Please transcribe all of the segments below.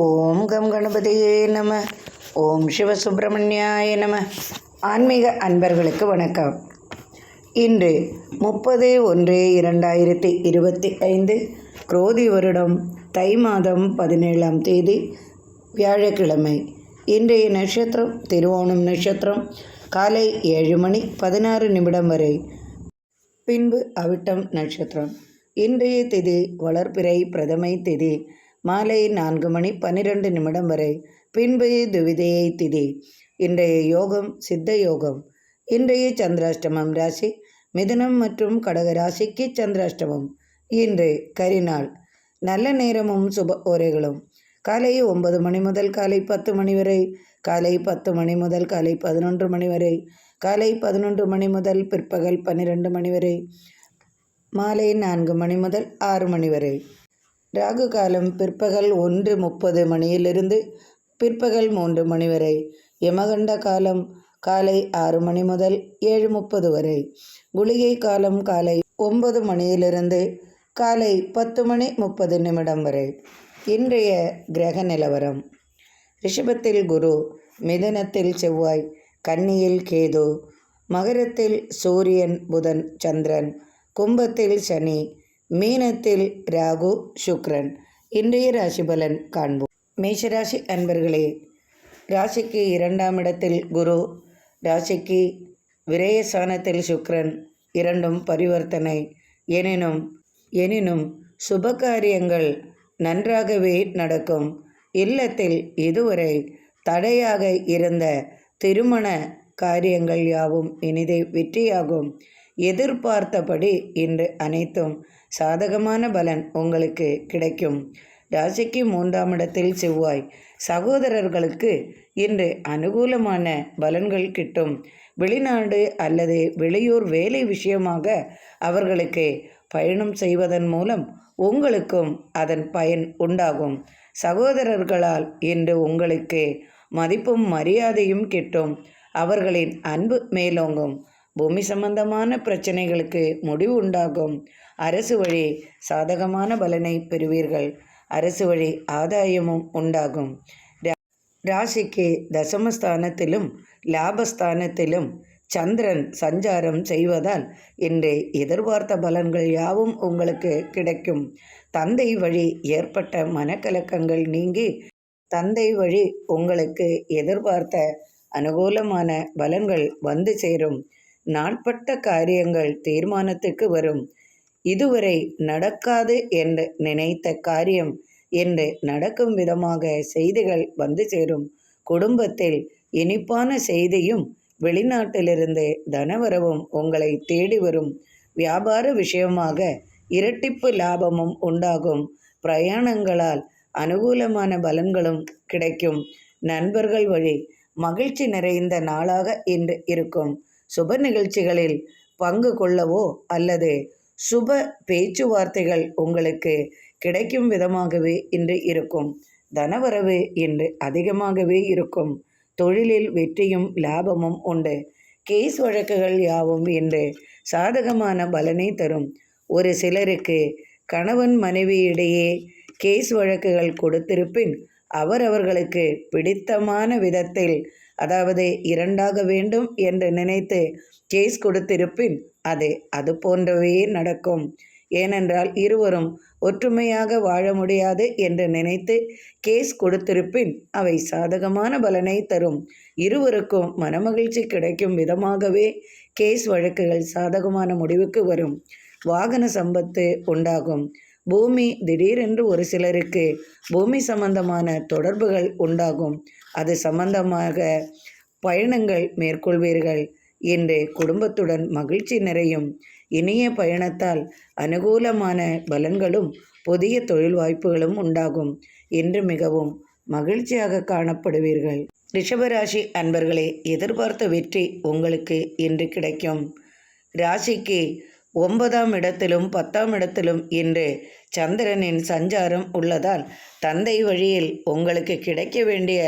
ஓம் come கணபதியே நம. ஓம் சிவசுப்பிரமணியாய நம. ஆன்மீக அன்பர்களுக்கு வணக்கம். இன்று 30/1/2025 குரோதி வருடம் தை மாதம் 17ஆம் தேதி வியாழக்கிழமை. இன்றைய நட்சத்திரம் திருவோணம் நட்சத்திரம். காலை 7 மணி 16 வரை. பின்பு அவிட்டம் நட்சத்திரம். இன்றைய திதி வளர்பிறை பிரதமை திதி மாலை 4 மணி 12 வரை. பின்பு துவிதேயை திதி. இன்றைய யோகம் சித்த யோகம். இன்றைய சந்திராஷ்டமம் ராசி மிதுனம் மற்றும் கடக ராசிக்கு சந்திராஷ்டமம். இன்று கரிநாள். நல்ல நேரமும் சுப ஓரைகளும் காலை 9 மணி முதல் காலை 10 மணி வரை, காலை 10 மணி முதல் காலை 11 மணி வரை, காலை 11 மணி முதல் பிற்பகல் 12 மணி வரை, மாலை 4 மணி முதல் 6 மணி வரை. ராகு காலம் பிற்பகல் 1:30 மணியிலிருந்து பிற்பகல் 3 மணி வரை. யமகண்ட காலம் காலை 6 மணி முதல் 7:30 வரை. குளிகை காலம் காலை 9 மணியிலிருந்து காலை 10 மணி 30 வரை. இன்றைய கிரக நிலவரம். ரிஷபத்தில் குரு, மிதுனத்தில் செவ்வாய், கன்னியில் கேது, மகரத்தில் சூரியன் புதன் சந்திரன், கும்பத்தில் சனி, மீனத்தில் ராகு சுக்ரன். இன்றைய ராசி பலன் காண்போம். மேஷராசி அன்பர்களே, ராசிக்கு 2ஆம் இடத்தில் குரு, ராசிக்கு விரயஸ்தானத்தில் சுக்ரன், இரண்டும் பரிவர்த்தனை. எனினும் சுபகாரியங்கள் நன்றாகவே நடக்கும். இல்லத்தில் இதுவரை தடையாக இருந்த திருமண காரியங்கள் யாவும் இனிதே வெற்றியாகும். எதிர்பார்த்தபடி இன்று அனைத்தும் சாதகமான பலன் உங்களுக்கு கிடைக்கும். ராசிக்கு 3ஆம் இடத்தில் செவ்வாய். சகோதரர்களுக்கு இன்று அனுகூலமான பலன்கள் கிட்டும். வெளிநாடு அல்லது வெளியூர் வேலை விஷயமாக அவர்களுக்கு பயணம் செய்வதன் மூலம் உங்களுக்கும் அதன் பயன் உண்டாகும். சகோதரர்களால் இன்று உங்களுக்கு மதிப்பும் மரியாதையும் கிட்டும். அவர்களின் அன்பு மேலோங்கும். பூமி சம்பந்தமான பிரச்சனைகளுக்கு முடிவு உண்டாகும். அரசு வழி சாதகமான பலனை பெறுவீர்கள். அரசு வழி ஆதாயமும் உண்டாகும். ராசிக்கு தசமஸ்தானத்திலும் லாபஸ்தானத்திலும் சந்திரன் சஞ்சாரம் செய்வதால் இன்று எதிர்பார்த்த பலன்கள் யாவும் உங்களுக்கு கிடைக்கும். தந்தை வழி ஏற்பட்ட மனக்கலக்கங்கள் நீங்கி தந்தை வழி உங்களுக்கு எதிர்பார்த்த அனுகூலமான பலன்கள் வந்து சேரும். நாட்பட்ட காரியங்கள் தீர்மானத்துக்கு வரும். இதுவரை நடக்காது என்று நினைத்த காரியம் என்று நடக்கும் விதமாக செய்திகள் வந்து சேரும். குடும்பத்தில் இனிப்பான செய்தியும் வெளிநாட்டிலிருந்து தனவரவும் உங்களை தேடி வரும். வியாபார விஷயமாக இரட்டிப்பு லாபமும் உண்டாகும். பிரயாணங்களால் அனுகூலமான பலன்களும் கிடைக்கும். நண்பர்கள் வழி மகிழ்ச்சி நிறைந்த நாளாக இன்று இருக்கும். சுப நிகழ்ச்சிகளில் பங்கு கொள்ளவோ அல்லது சுப பேச்சுவார்த்தைகள் உங்களுக்கு கிடைக்கும் விதமாகவே இன்று இருக்கும். தனவரவு இன்று அதிகமாகவே இருக்கும். தொழிலில் வெற்றியும் லாபமும் உண்டு. கேஸ் வழக்குகள் யாவும் இன்று சாதகமான பலனை தரும். ஒரு சிலருக்கு கணவன் மனைவியிடையே கேஸ் வழக்குகள் கொடுத்திருப்பின் அவர்களுக்கு பிடித்தமான விதத்தில், அதாவது இரண்டாக வேண்டும் என்று நினைத்து கேஸ் கொடுத்திருப்பின் அது போன்றவே நடக்கும். ஏனென்றால் இருவரும் ஒற்றுமையாக வாழ முடியாது என்று நினைத்து கேஸ் கொடுத்திருப்பின் அவை சாதகமான பலனை தரும். இருவருக்கும் மனமகிழ்ச்சி கிடைக்கும் விதமாகவே கேஸ் வழக்குகள் சாதகமான முடிவுக்கு வரும். வாகன சம்பத்து உண்டாகும். பூமி திடீரென்று ஒரு சிலருக்கு பூமி சம்பந்தமான தொடர்புகள் உண்டாகும். அது சம்பந்தமாக பயணங்கள் மேற்கொள்வீர்கள். இன்று குடும்பத்துடன் மகிழ்ச்சி நிறையும். இனிய பயணத்தால் அனுகூலமான பலன்களும் புதிய தொழில் வாய்ப்புகளும் உண்டாகும். இன்று மிகவும் மகிழ்ச்சியாக காணப்படுவீர்கள். ரிஷபராசி அன்பர்களே, எதிர்பார்த்த வெற்றி உங்களுக்கு இன்று கிடைக்கும். ராசிக்கு 9ஆம் இடத்திலும் 10ஆம் இடத்திலும் இன்று சந்திரனின் சஞ்சாரம் உள்ளதால் தந்தை வழியில் உங்களுக்கு கிடைக்க வேண்டிய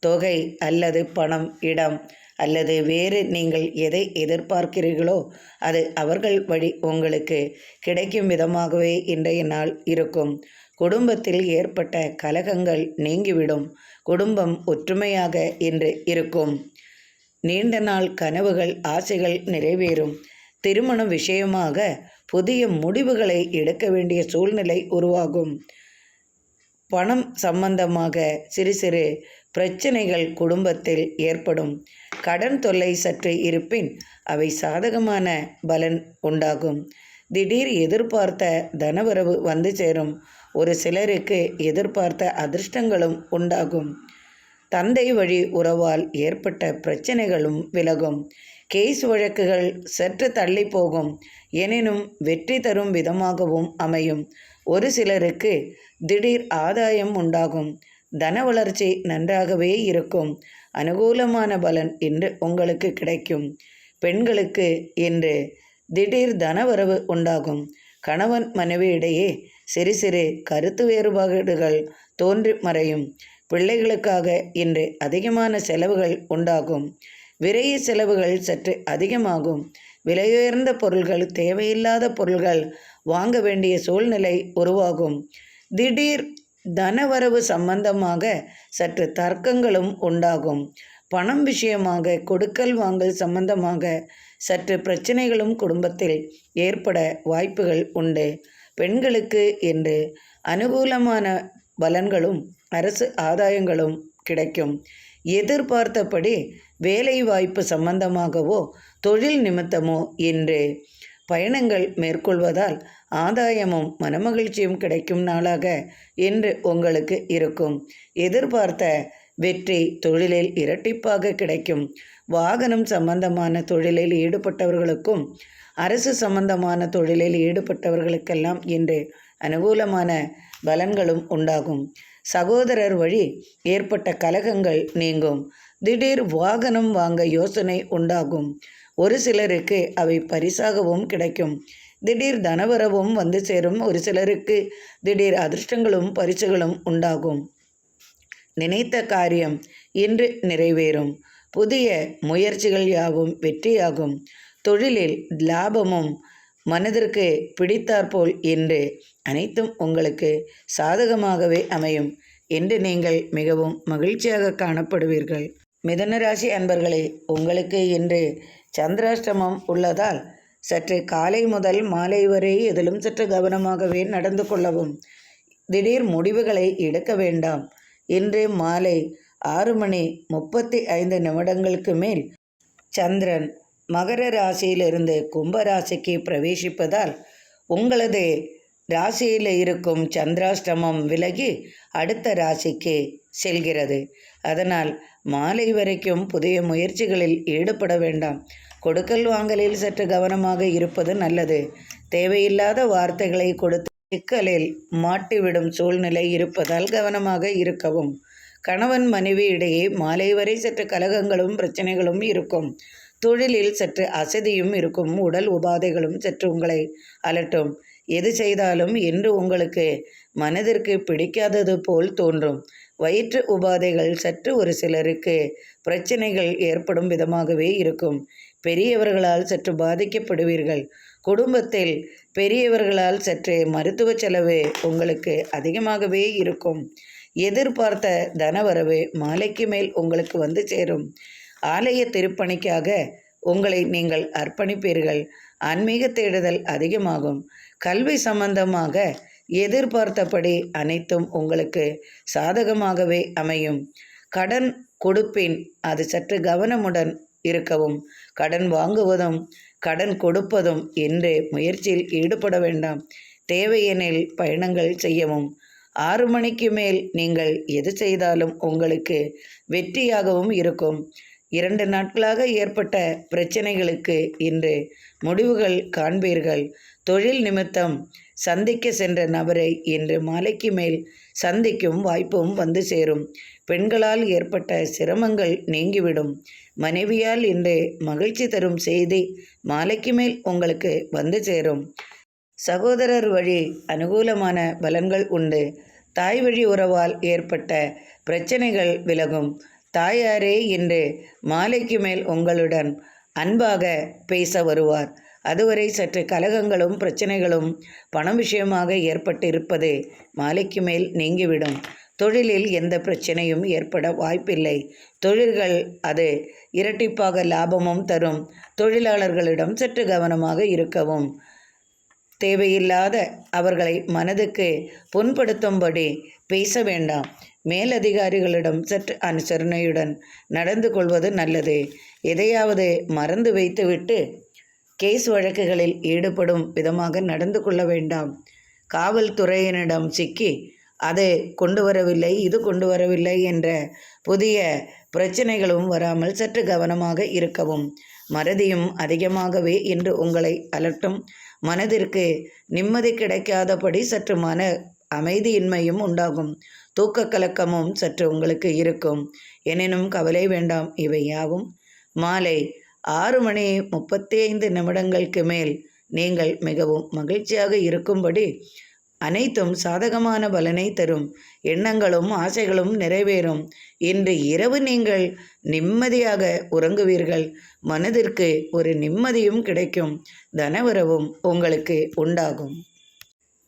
தொகை அல்லது பணம், இடம் அல்லது வேறு நீங்கள் எதை எதிர்பார்க்கிறீர்களோ அது அவர்கள் வழி உங்களுக்கு கிடைக்கும் விதமாகவே இன்றைய நாள் இருக்கும். குடும்பத்தில் ஏற்பட்ட கலகங்கள் நீங்கிவிடும். குடும்பம் ஒற்றுமையாக இன்று இருக்கும். நீண்ட நாள் கனவுகள் ஆசைகள் நிறைவேறும். திருமண விஷயமாக புதிய முடிவுகளை எடுக்க வேண்டிய சூழ்நிலை உருவாகும். பணம் சம்பந்தமாக சிறு சிறு பிரச்சனைகள் குடும்பத்தில் ஏற்படும். கடன் தொல்லை சற்று இருப்பின் அவை சாதகமான பலன் உண்டாகும். திடீர் எதிர்பார்த்த தனவரவு வந்து சேரும். ஒரு சிலருக்கு எதிர்பார்த்த அதிர்ஷ்டங்களும் உண்டாகும். தந்தை வழி உறவால் ஏற்பட்ட பிரச்சனைகளும் விலகும். கேஸ் வழக்குகள் சற்று தள்ளி போகும். எனினும் வெற்றி தரும் விதமாகவும் அமையும். ஒரு சிலருக்கு திடீர் ஆதாயம் உண்டாகும். தன வளர்ச்சி நன்றாகவே இருக்கும். அனுகூலமான பலன் இன்று உங்களுக்கு கிடைக்கும். பெண்களுக்கு இன்று திடீர் தனவரவு உண்டாகும். கணவன் மனைவியிடையே சிறு சிறு கருத்து வேறுபாடுகள் தோன்றி மறையும். பிள்ளைகளுக்காக இன்று அதிகமான செலவுகள் உண்டாகும். விரைய செலவுகள் சற்று அதிகமாகும். விலையுயர்ந்த பொருள்கள் தேவையில்லாத பொருள்கள் வாங்க வேண்டிய சூழ்நிலை உருவாகும். திடீர் தனவரவு சம்பந்தமாக சற்று தர்க்கங்களும் உண்டாகும். பணம் விஷயமாக கொடுக்கல் வாங்கல் சம்பந்தமாக சற்று பிரச்சனைகளும் குடும்பத்தில் ஏற்பட வாய்ப்புகள் உண்டு. பெண்களுக்கு இன்று அனுகூலமான பலன்களும் அரசு ஆதாயங்களும் கிடைக்கும். எதிர்பார்த்தபடி வேலை வாய்ப்பு சம்பந்தமாகவோ தொழில் நிமித்தமோ இன்று பயணங்கள் மேற்கொள்வதால் ஆதாயமும் மனமகிழ்ச்சியும் கிடைக்கும் நாளாக இன்று உங்களுக்கு இருக்கும். எதிர்பார்த்த வெற்றி தொழிலில் இரட்டிப்பாக கிடைக்கும். வாகனம் சம்பந்தமான தொழிலில் ஈடுபட்டவர்களுக்கும் அரசு சம்பந்தமான தொழிலில் ஈடுபட்டவர்களுக்கெல்லாம் இன்று அனுகூலமான பலன்களும் உண்டாகும். சகோதரர் வழி ஏற்பட்ட கலகங்கள் நீங்கும். திடீர் வாகனம் வாங்க யோசனை உண்டாகும். ஒரு சிலருக்கு அவை பரிசாகவும் கிடைக்கும். திடீர் தனவரவும் வந்து சேரும். ஒரு சிலருக்கு திடீர் அதிர்ஷ்டங்களும் பரிசுகளும் உண்டாகும். நினைத்த காரியம் இன்று நிறைவேறும். புதிய முயற்சிகள் யாவும் வெற்றியாகும். தொழிலில் லாபமும் மனதிற்கு பிடித்தாற்போல் இன்று அனைத்தும் உங்களுக்கு சாதகமாகவே அமையும். என்று நீங்கள் மிகவும் மகிழ்ச்சியாக காணப்படுவீர்கள். மிதுனராசி அன்பர்களே, உங்களுக்கு இன்று சந்திராஷ்டமம் உள்ளதால் சற்று காலை முதல் மாலை வரை எதிலும் சற்று கவனமாகவே நடந்து கொள்ளவும். திடீர் முடிவுகளை எடுக்க வேண்டாம். இன்று மாலை 6:35 மேல் சந்திரன் மகர ராசியிலிருந்து கும்ப ராசிக்கு பிரவேசிப்பதால் உங்களது ராசியில் இருக்கும் சந்திராஷ்டமம் விலகி அடுத்த ராசிக்கு செல்கிறது. அதனால் மாலை வரைக்கும் புதிய முயற்சிகளில் ஈடுபட வேண்டாம். கொடுக்கல் வாங்கலில் சற்று கவனமாக இருப்பது நல்லது. தேவையில்லாத வார்த்தைகளை கொடுத்து சிக்கலில் மாட்டிவிடும் சூழ்நிலை இருப்பதால் கவனமாக இருக்கவும். கணவன் மனைவி இடையே மாலை வரை சற்று கலகங்களும் பிரச்சனைகளும் இருக்கும். தொழிலில் சற்று அசதியும் இருக்கும். உடல் உபாதைகளும் சற்று உங்களை அலட்டும். எது செய்தாலும் இன்று உங்களுக்கு மனதிற்கு பிடிக்காதது போல் தோன்றும். வயிற்று உபாதைகள் சற்று ஒரு சிலருக்கு பிரச்சனைகள் ஏற்படும் விதமாகவே இருக்கும். பெரியவர்களால் சற்று பாதிக்கப்படுவீர்கள். குடும்பத்தில் பெரியவர்களால் சற்று மருத்துவ செலவு உங்களுக்கு அதிகமாகவே இருக்கும். எதிர்பார்த்த தனவரவு மாலைக்கு மேல் உங்களுக்கு வந்து சேரும். ஆலய திருப்பணிக்காக உங்களை நீங்கள் அர்ப்பணிப்பீர்கள். ஆன்மீக தேடுதல் அதிகமாகும். கல்வி சம்பந்தமாக எதிர்பார்த்தபடி அனைத்தும் உங்களுக்கு சாதகமாகவே அமையும். கடன் கொடுப்பின் அது சற்று கவனமுடன் இருக்கவும். கடன் வாங்குவதும் கடன் கொடுப்பதும் என்று முயற்சியில் ஈடுபட வேண்டாம். தேவையெனில் பயணங்கள் செய்யவும். 6 மணிக்கு மேல் நீங்கள் எது செய்தாலும் உங்களுக்கு வெற்றியாகவும் இருக்கும். 2 நாட்களாக ஏற்பட்ட பிரச்சனைகளுக்கு இன்று முடிவுகள் காண்பீர்கள். தொழில் நிமித்தம் சந்திக்க சென்ற நபரை இன்று மாலைக்கு மேல் சந்திக்கும் வாய்ப்பும் வந்து சேரும். பெண்களால் ஏற்பட்ட சிரமங்கள் நீங்கிவிடும். மனைவியால் இன்று மகிழ்ச்சி தரும் செய்தி மாலைக்கு மேல் உங்களுக்கு வந்து சேரும். சகோதரர் வழி அனுகூலமான பலன்கள் உண்டு. தாய் வழி உறவால் ஏற்பட்ட பிரச்சனைகள் விலகும். தாயாரே இன்று மாலைக்கு மேல் உங்களுடன் அன்பாக பேச வருவார். அதுவரை சற்று கலகங்களும் பிரச்சனைகளும் பணம் விஷயமாக ஏற்பட்டிருப்பது மாலைக்கு மேல் நீங்கிவிடும். தொழிலில் எந்த பிரச்சனையும் ஏற்பட வாய்ப்பில்லை. தொழில்கள் அது இரட்டிப்பாக லாபமும் தரும். தொழிலாளர்களிடம் சற்று கவனமாக இருக்கவும். தேவையில்லாத அவர்களை மனதுக்கு புண்படுத்தும்படி பேச வேண்டாம். மேலதிகாரிகளிடம் சற்று அனுசரணையுடன் நடந்து கொள்வது நல்லது. எதையாவது மறந்து வைத்துவிட்டு கேஸ் வழக்குகளில் ஈடுபடும் விதமாக நடந்து கொள்ள வேண்டாம். காவல்துறையினரிடம் சிக்கி அது கொண்டு வரவில்லை, இது கொண்டு வரவில்லை என்ற புதிய பிரச்சனைகளும் வராமல் சற்று கவனமாக இருக்கவும். மறதியும் அதிகமாகவே இன்று உங்களை அலட்டும். மனதிற்கு நிம்மதி கிடைக்காதபடி சற்று மன அமைதியின்மையும் உண்டாகும். தூக்க கலக்கமும் சற்று உங்களுக்கு இருக்கும். எனினும் கவலை வேண்டாம். இவை யாவும் மாலை 6:35 மேல் நீங்கள் மிகவும் மகிழ்ச்சியாக இருக்கும்படி அனைத்தும் சாதகமான பலனை தரும். எண்ணங்களும் ஆசைகளும் நிறைவேறும். இன்று இரவு நீங்கள் நிம்மதியாக உறங்குவீர்கள். மனதிற்கு ஒரு நிம்மதியும் கிடைக்கும். தனவரவும் உங்களுக்கு உண்டாகும்.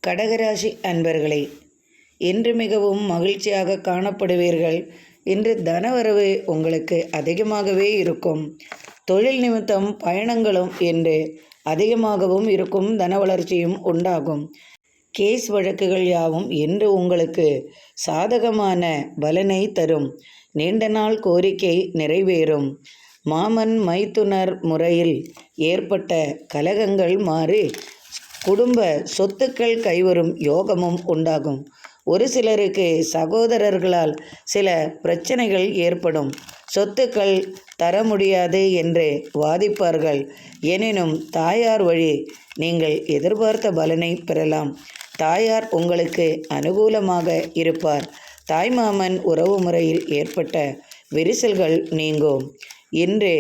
கடகராசி அன்பர்களே, இன்று மிகவும் மகிழ்ச்சியாக காணப்படுவீர்கள். இன்று தனவரவு உங்களுக்கு அதிகமாகவே இருக்கும். தொழில் நிமித்தம் பயணங்களும் இன்று அதிகமாகவும் இருக்கும். தன வளர்ச்சியும் உண்டாகும். கேஸ் வழக்குகள் யாவும் இன்று உங்களுக்கு சாதகமான பலனை தரும். நீண்ட நாள் கோரிக்கை நிறைவேறும். மாமன் மைத்துனர் முறையில் ஏற்பட்ட கலகங்கள் மாறி குடும்ப சொத்துக்கள் கைவரும் யோகமும் உண்டாகும். ஒரு சிலருக்கு சகோதரர்களால் சில பிரச்சனைகள் ஏற்படும். சொத்துக்கள் தர முடியாது என்று வாதிப்பார்கள். எனினும் தாயார் வழி நீங்கள் எதிர்பார்த்த பலனை பெறலாம். தாயார் உங்களுக்கு அனுகூலமாக இருப்பார். தாய்மாமன் உறவு முறையில் ஏற்பட்ட விரிசல்கள் நீங்கும். இன்று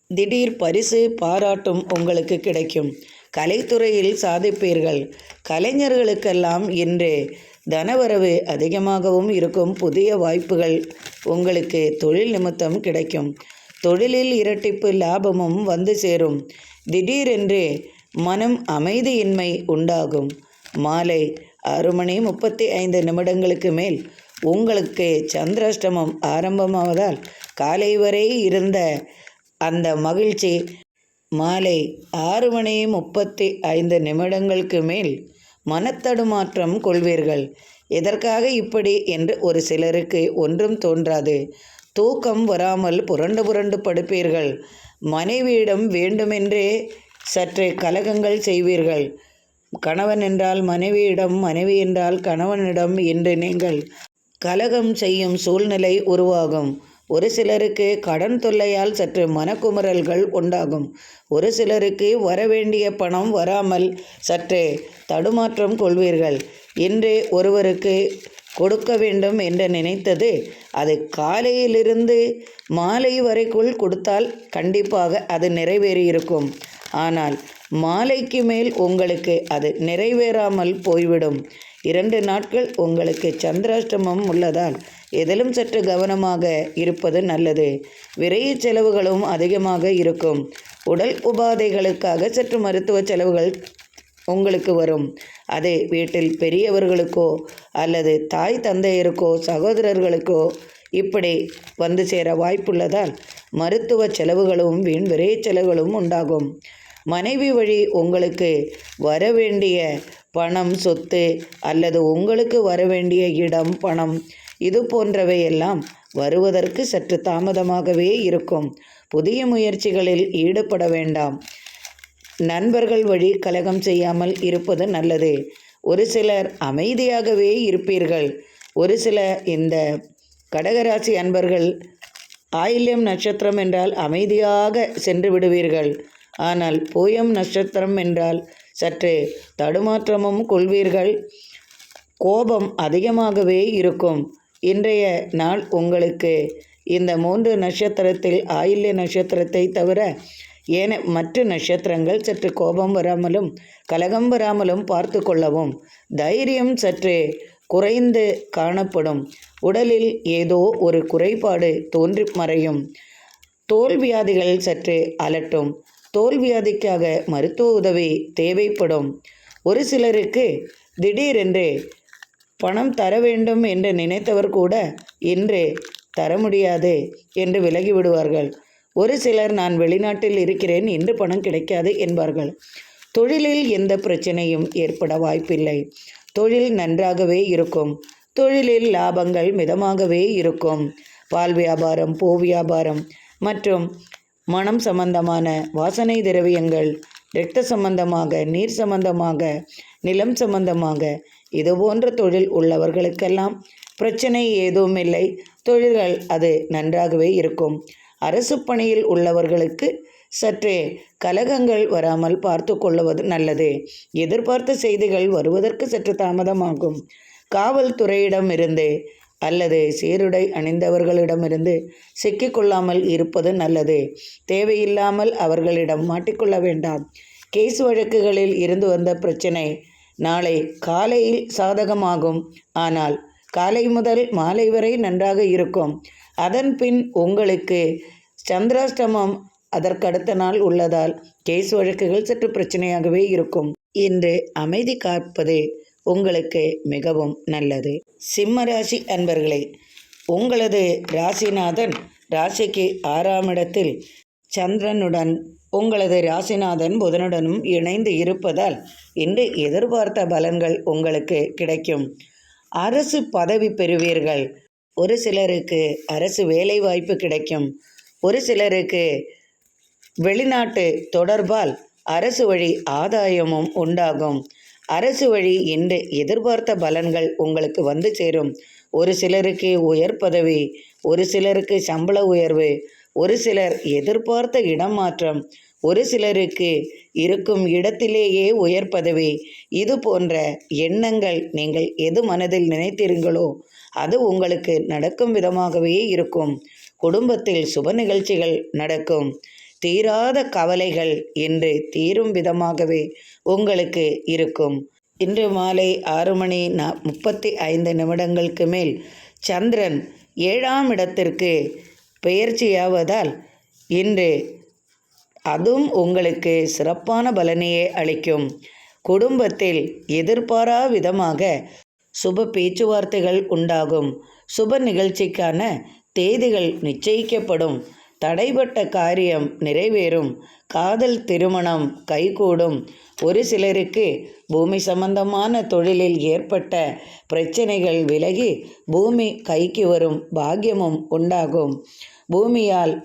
திடீர் பரிசு பாராட்டும் உங்களுக்கு கிடைக்கும். கலைத்துறையில் சாதிப்பீர்கள். கலைஞர்களுக்கெல்லாம் இன்று தனவரவு அதிகமாகவும் இருக்கும். புதிய வாய்ப்புகள் உங்களுக்கு தொழில் நிமித்தம் கிடைக்கும். தொழிலில் இரட்டிப்பு லாபமும் வந்து சேரும். திடீரென்று மனம் அமைதியின்மை உண்டாகும். மாலை 6:35 மேல் உங்களுக்கு சந்திராஷ்டமம் ஆரம்பமாவதால் காலை வரை இருந்த அந்த மகிழ்ச்சி மாலை 6:35 மேல் மனத்தடுமாற்றம் கொள்வீர்கள். எதற்காக இப்படி என்று ஒரு சிலருக்கு ஒன்றும் தோன்றாது. தூக்கம் வராமல் புரண்டு புரண்டு படுப்பீர்கள். மனைவியிடம் வேண்டுமென்றே சற்றே கலகங்கள் செய்வீர்கள். கணவன் என்றால் மனைவியிடம், மனைவி என்றால் கணவனிடம் என்று நீங்கள் கலகம் செய்யும் சூழ்நிலை உருவாகும். ஒரு சிலருக்கு கடன் தொல்லையால் சற்று மனக்குமுறல்கள் உண்டாகும். ஒரு சிலருக்கு வரவேண்டிய பணம் வராமல் சற்றே தடுமாற்றம் கொள்வீர்கள். இன்று ஒருவருக்கு கொடுக்க வேண்டும் என்று நினைத்தது அது காலையிலிருந்து மாலை வரைக்குள் கொடுத்தால் கண்டிப்பாக அது நிறைவேறியிருக்கும். ஆனால் மாலைக்கு மேல் உங்களுக்கு அது நிறைவேறாமல் போய்விடும். 2 நாட்கள் உங்களுக்கு சந்திராஷ்டமம் உள்ளதால் எதிலும் சற்று கவனமாக இருப்பது நல்லது. விரைய செலவுகளும் அதிகமாக இருக்கும். உடல் உபாதைகளுக்காக சற்று மருத்துவ செலவுகள் உங்களுக்கு வரும். அது வீட்டில் பெரியவர்களுக்கோ அல்லது தாய் தந்தையருக்கோ சகோதரர்களுக்கோ இப்படி வந்து சேர வாய்ப்புள்ளதால் மருத்துவ செலவுகளும் வீண் விரைய செலவுகளும் உண்டாகும். மனைவி வழி உங்களுக்கு வரவேண்டிய பணம், சொத்து அல்லது உங்களுக்கு வரவேண்டிய இடம், பணம் இது போன்றவையெல்லாம் வருவதற்கு சற்று தாமதமாகவே இருக்கும். புதிய முயற்சிகளில் ஈடுபட வேண்டாம். நண்பர்கள் வழி கலகம் செய்யாமல் இருப்பது நல்லது. ஒரு சிலர் அமைதியாகவே இருப்பீர்கள். ஒரு சில இந்த கடகராசி அன்பர்கள் ஆயில்யம் நட்சத்திரம் என்றால் அமைதியாக சென்று விடுவீர்கள். ஆனால் பூயம் நட்சத்திரம் என்றால் சற்று தடுமாற்றமும் கொள்வீர்கள். கோபம் அதிகமாகவே இருக்கும். இன்றைய நாள் உங்களுக்கு இந்த 3 நட்சத்திரத்தில் ஆயில்ய நட்சத்திரத்தை தவிர மற்ற நட்சத்திரங்கள் சற்று கோபம் வராமலும் கலகம் வராமலும் பார்த்து கொள்ளவும். தைரியம் சற்று குறைந்து காணப்படும். உடலில் ஏதோ ஒரு குறைபாடு தோன்றி மறையும். தோல் வியாதிகள் சற்று அலட்டும். தோல்வியாதிக்காக மருத்துவ உதவி தேவைப்படும். ஒரு சிலருக்கு திடீரென்று பணம் தர வேண்டும் என்று நினைத்தவர் கூட இன்று தர முடியாது என்று விலகிவிடுவார்கள். ஒரு சிலர் நான் வெளிநாட்டில் இருக்கிறேன், இன்று பணம் கிடைக்காது என்பார்கள். தொழிலில் எந்த பிரச்சனையும் ஏற்பட வாய்ப்பில்லை. தொழில் நன்றாகவே இருக்கும். தொழிலில் லாபங்கள் மிதமாகவே இருக்கும். பால் வியாபாரம், பூ வியாபாரம் மற்றும் மனம் சம்பந்தமான வாசனை திரவியங்கள், இரத்த சம்பந்தமாக, நீர் சம்பந்தமாக, நிலம் சம்பந்தமாக இதுபோன்ற தொழில் உள்ளவர்களுக்கெல்லாம் பிரச்சனை எதுவும் இல்லை. தொழில்கள் அது நன்றாகவே இருக்கும். அரசு பணியில் உள்ளவர்களுக்கு சற்றே கலகங்கள் வராமல் பார்த்து கொள்வது நல்லது. எதிர்பார்த்த செய்திகள் வருவதற்கு சற்று தாமதமாகும். காவல்துறையிடமிருந்து அல்லது சீருடை அணிந்தவர்களிடமிருந்து சிக்கிக்கொள்ளாமல் இருப்பது நல்லது. தேவையில்லாமல் அவர்களிடம் மாட்டிக்கொள்ள வேண்டாம். கேஸ் வழக்குகளில் இருந்து வந்த பிரச்சனை நாளை காலையில் சாதகமாகும். ஆனால் காலை முதல் மாலை வரை நன்றாக இருக்கும். அதன் பின் உங்களுக்கு சந்திராஷ்டமம் அதற்கடுத்த நாள் உள்ளதால் கேஸ் வழக்குகள் சற்று பிரச்சனையாகவே இருக்கும். இன்று அமைதி காப்பது உங்களுக்கு மிகவும் நல்லது. சிம்ம ராசி அன்பர்களே, உங்களது ராசிநாதன் ராசிக்கு 6ஆம் இடத்தில் சந்திரனுடன் உங்களது ராசிநாதன் புதனுடனும் இணைந்து இருப்பதால் இன்று எதிர்பார்த்த பலன்கள் உங்களுக்கு கிடைக்கும். அரசு பதவி பெறுவீர்கள். ஒரு சிலருக்கு அரசு வேலை வாய்ப்பு கிடைக்கும். ஒரு சிலருக்கு வெளிநாட்டு தொடர்பால் அரசு வழி ஆதாயமும் உண்டாகும். அரசு வழி இன்று எதிர்பார்த்த பலன்கள் உங்களுக்கு வந்து சேரும். ஒரு சிலருக்கு உயர் பதவி, ஒரு சிலருக்கு சம்பள உயர்வு, ஒரு சிலர் எதிர்பார்த்த இடமாற்றம், ஒரு சிலருக்கு இருக்கும் இடத்திலேயே உயர் பதவி. இது போன்ற எண்ணங்கள் நீங்கள் எது மனதில் நினைத்தீர்களோ அது உங்களுக்கு நடக்கும் விதமாகவே இருக்கும். குடும்பத்தில் சுப நிகழ்ச்சிகள் நடக்கும். தீராத கவலைகள் இன்று தீரும் விதமாகவே உங்களுக்கு இருக்கும். இன்று மாலை 6:35 மேல் சந்திரன் 7ஆம் இடத்திற்கு பெயர்ச்சியாவதால் இன்று அதுவும் உங்களுக்கு சிறப்பான பலனையே அளிக்கும். குடும்பத்தில் எதிர்பாரா விதமாக சுப பேச்சுவார்த்தைகள் உண்டாகும். சுப நிகழ்ச்சிக்கான தேதிகள் நிச்சயிக்கப்படும். தடைப்பட்ட காரியம் நிறைவேறும். காதல் திருமணம் கைகூடும். ஒரு சிலருக்கு பூமி சம்பந்தமான தொழிலில் ஏற்பட்ட பிரச்சனைகள் விலகி பூமி கைக்கு வரும் பாக்கியமும் உண்டாகும். பூமியில்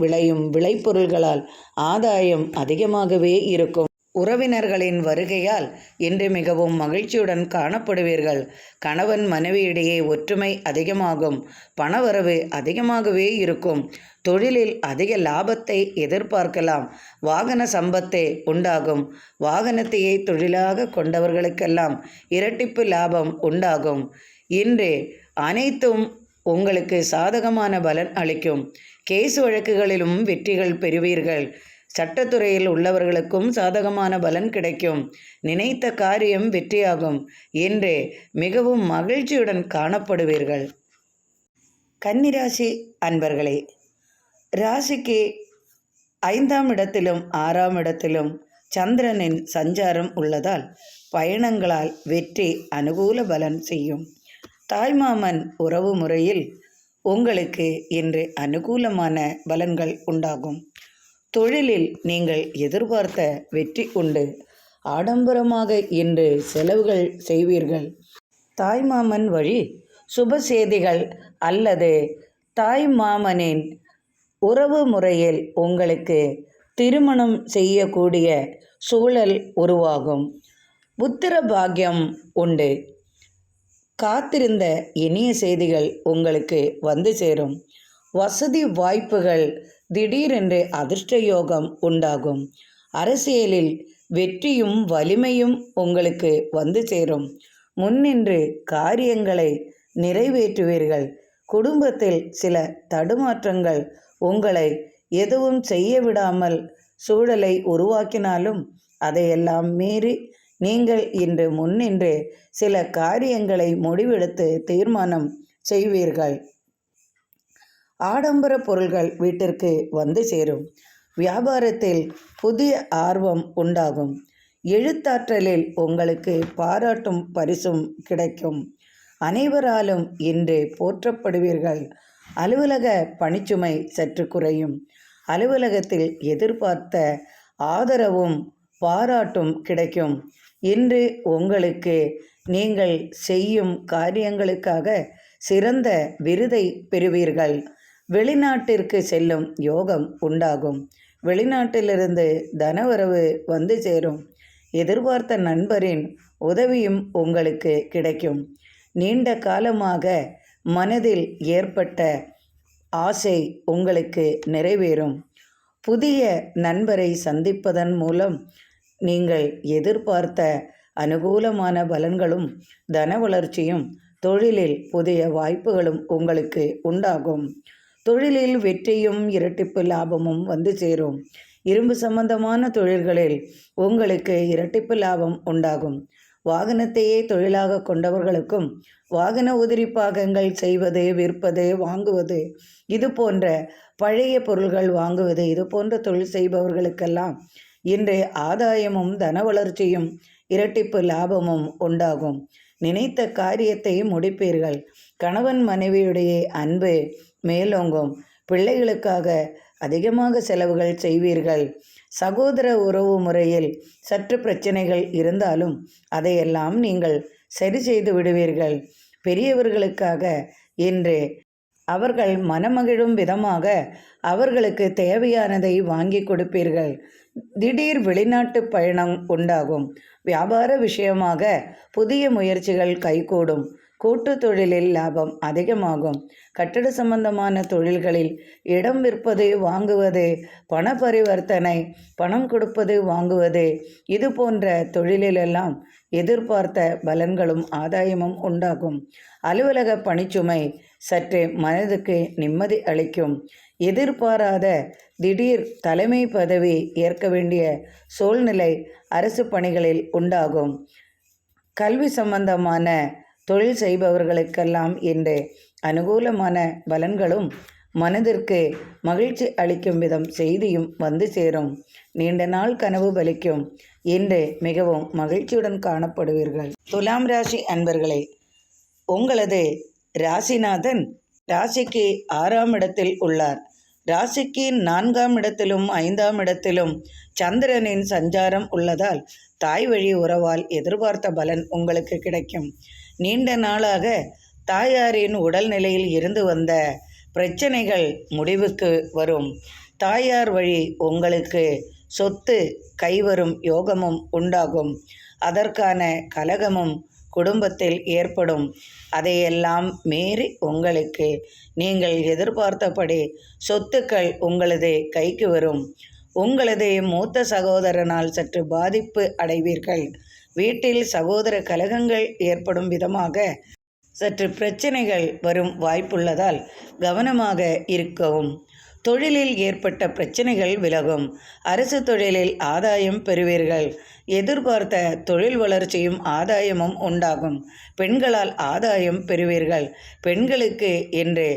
விளையும் விளைபொருள்களால் ஆதாயம் அதிகமாகவே இருக்கும். உறவினர்களின் வருகையால் இன்று மிகவும் மகிழ்ச்சியுடன் காணப்படுவீர்கள். கணவன் மனைவியிடையே ஒற்றுமை அதிகமாகும். பணவரவு அதிகமாகவே இருக்கும். தொழிலில் அதிக லாபத்தை எதிர்பார்க்கலாம். வாகன சம்பத்து உண்டாகும். வாகனத்தையே தொழிலாக கொண்டவர்களுக்கெல்லாம் இரட்டிப்பு லாபம் உண்டாகும். இன்று அனைத்தும் உங்களுக்கு சாதகமான பலன் அளிக்கும். கேஸ் வழக்குகளிலும் வெற்றிகள் பெறுவீர்கள். சட்டத்துறையில் உள்ளவர்களுக்கும் சாதகமான பலன் கிடைக்கும். நினைத்த காரியம் வெற்றியாகும். இன்று மிகவும் மகிழ்ச்சியுடன் காணப்படுவீர்கள். கன்னிராசி அன்பர்களே, ராசிக்கு 5ஆம் இடத்திலும் 6ஆம் இடத்திலும் சந்திரனின் சஞ்சாரம் உள்ளதால் பயணங்களால் வெற்றி அனுகூல பலன் செய்யும். தாய்மாமன் உறவு முறையில் உங்களுக்கு இன்று அனுகூலமான பலன்கள் உண்டாகும். தொழிலில் நீங்கள் எதிர்பார்த்த வெற்றி உண்டு. ஆடம்பரமாக இன்று செலவுகள் செய்வீர்கள். தாய்மாமன் வழி சுப செய்திகள் அல்லது தாய்மாமனின் உறவு முறையில் உங்களுக்கு திருமணம் செய்யக்கூடிய சூழல் உருவாகும். புத்திர பாக்கியம் உண்டு. காத்திருந்த இனிய செய்திகள் உங்களுக்கு வந்து சேரும். வசதி வாய்ப்புகள், திடீரென்று அதிர்ஷ்ட யோகம் உண்டாகும். அரசியலில் வெற்றியும் வலிமையும் உங்களுக்கு வந்து சேரும். முன்னின்று காரியங்களை நிறைவேற்றுவீர்கள். குடும்பத்தில் சில தடுமாற்றங்கள் உங்களை எதுவும் செய்ய விடாமல் சூழலை உருவாக்கினாலும் அதையெல்லாம் மீறி நீங்கள் இன்று முன்னின்று சில காரியங்களை முடிவெடுத்து தீர்மானம் செய்வீர்கள். ஆடம்பர பொருள்கள் வீட்டிற்கு வந்து சேரும். வியாபாரத்தில் புதிய ஆர்வம் உண்டாகும். எழுத்தாற்றலில் உங்களுக்கு பாராட்டும் பரிசும் கிடைக்கும். அனைவராலும் இன்று போற்றப்படுவீர்கள். அலுவலக பணிச்சுமை சற்று குறையும். அலுவலகத்தில் எதிர்பார்த்த ஆதரவும் பாராட்டும் கிடைக்கும். இன்று உங்களுக்கு நீங்கள் செய்யும் காரியங்களுக்காக சிறந்த விருதை பெறுவீர்கள். வெளிநாட்டிற்கு செல்லும் யோகம் உண்டாகும். வெளிநாட்டிலிருந்து தனவரவு வந்து சேரும். எதிர்பார்த்த நண்பரின் உதவியும் உங்களுக்கு கிடைக்கும். நீண்ட காலமாக மனதில் ஏற்பட்ட ஆசை உங்களுக்கு நிறைவேறும். புதிய நண்பரை சந்திப்பதன் மூலம் நீங்கள் எதிர்பார்த்த அனுகூலமான பலன்களும் தன வளர்ச்சியும் தொழிலில் புதிய வாய்ப்புகளும் உங்களுக்கு உண்டாகும். தொழிலில் வெற்றியும் இரட்டிப்பு லாபமும் வந்து சேரும். இரும்பு சம்பந்தமான தொழில்களில் உங்களுக்கு இரட்டிப்பு லாபம் உண்டாகும். வாகனத்தையே தொழிலாக கொண்டவர்களுக்கும் வாகன உதிரி பாகங்கள் செய்வது, விற்பது, வாங்குவது, இது போன்ற பழைய பொருள்கள் வாங்குவது, இது போன்ற தொழில் செய்பவர்களுக்கெல்லாம் இன்று ஆதாயமும் தன வளர்ச்சியும் இரட்டிப்பு லாபமும் உண்டாகும். நினைத்த காரியத்தை முடிப்பீர்கள். கணவன் மனைவியுடைய அன்பு மேலோங்கும். பிள்ளைகளுக்காக அதிகமாக செலவுகள் செய்வீர்கள். சகோதர உறவு முறையில் சற்று பிரச்சனைகள் இருந்தாலும் அதையெல்லாம் நீங்கள் சரி செய்து விடுவீர்கள். பெரியவர்களுக்காக இன்று அவர்கள் மனமகிழும் விதமாக அவர்களுக்கு தேவையானதை வாங்கி கொடுப்பீர்கள். திடீர் வெளிநாட்டு பயணம் உண்டாகும். வியாபார விஷயமாக புதிய முயற்சிகள் கைகூடும். கூட்டு தொழிலில் லாபம் அதிகமாகும். கட்டட சம்பந்தமான தொழில்களில் இடம் விற்பது, வாங்குவது, பண பரிவர்த்தனை, பணம் கொடுப்பது, வாங்குவது, இது போன்ற தொழிலிலெல்லாம் எதிர்பார்த்த பலன்களும் ஆதாயமும் உண்டாகும். அலுவலக பணிச்சுமை சற்று மனதுக்கு நிம்மதி அளிக்கும். எதிர்பாராத திடீர் தலைமை பதவி ஏற்க வேண்டிய சூழ்நிலை அரசு பணிகளில் உண்டாகும். கல்வி சம்பந்தமான தொழில் செய்பவர்களுக்கெல்லாம் இன்று அனுகூலமான பலன்களும் மனதிற்கு மகிழ்ச்சி அளிக்கும் விதம் செய்தியும் வந்து சேரும். நீண்ட நாள் கனவு பலிக்கும். இன்று மிகவும் மகிழ்ச்சியுடன் காணப்படுவீர்கள். துலாம் ராசி அன்பர்களே, உங்களது ராசிநாதன் ராசிக்கு 6ஆம் இடத்தில் உள்ளார். ராசிக்கு 4ஆம் இடத்திலும் 5ஆம் இடத்திலும் சந்திரனின் சஞ்சாரம் உள்ளதால் தாய் வழி உறவால் எதிர்பார்த்த பலன் உங்களுக்கு கிடைக்கும். நீண்ட நாளாக தாயாரின் உடல்நிலையில் இருந்து வந்த பிரச்சனைகள் முடிவுக்கு வரும். தாயார் வழி உங்களுக்கு சொத்து கைவரும் யோகமும் உண்டாகும். அதற்கான கலகமும் குடும்பத்தில் ஏற்படும். அதையெல்லாம் மீறி உங்களுக்கு நீங்கள் எதிர்பார்த்தபடி சொத்துக்கள் உங்களது கைக்கு வரும். உங்களது மூத்த சகோதரனால் சற்று பாதிப்பு அடைவீர்கள். வீட்டில் சகோதர கலகங்கள் ஏற்படும் விதமாக சற்று பிரச்சனைகள் வரும் வாய்ப்புள்ளதால் கவனமாக இருக்கவும். தொழிலில் ஏற்பட்ட பிரச்சனைகள் விலகும். அரசு தொழிலில் ஆதாயம் பெறுவீர்கள். எதிர்பார்த்த தொழில் வளர்ச்சியும் ஆதாயமும் உண்டாகும். பெண்களால் ஆதாயம் பெறுவீர்கள். பெண்களுக்கு இன்று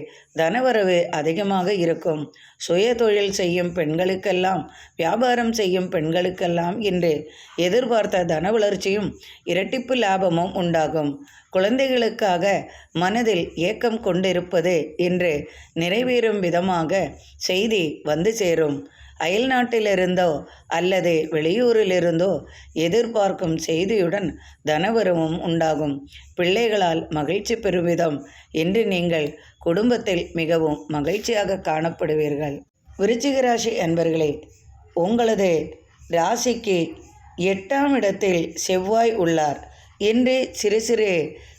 தனவரவு அதிகமாக இருக்கும். சுய தொழில் செய்யும் பெண்களுக்கெல்லாம், வியாபாரம் செய்யும் பெண்களுக்கெல்லாம் இன்று எதிர்பார்த்த தன வளர்ச்சியும் இரட்டிப்பு லாபமும் உண்டாகும். குழந்தைகளுக்காக மனதில் ஏக்கம் கொண்டிருப்பது இன்று நிறைவேறும் விதமாக செய்தி வந்து சேரும். அயல்நாட்டிலிருந்தோ அல்லது வெளியூரிலிருந்தோ எதிர்பார்க்கும் செய்தியுடன் தனவரவும் உண்டாகும். பிள்ளைகளால் மகிழ்ச்சி பெறுவிதம் இன்று நீங்கள் குடும்பத்தில் மிகவும் மகிழ்ச்சியாக காணப்படுவீர்கள். விருச்சிக ராசி அன்பர்களே, உங்களது ராசிக்கு 8ஆம் இடத்தில் செவ்வாய் உள்ளார். இன்று சிறு சிறு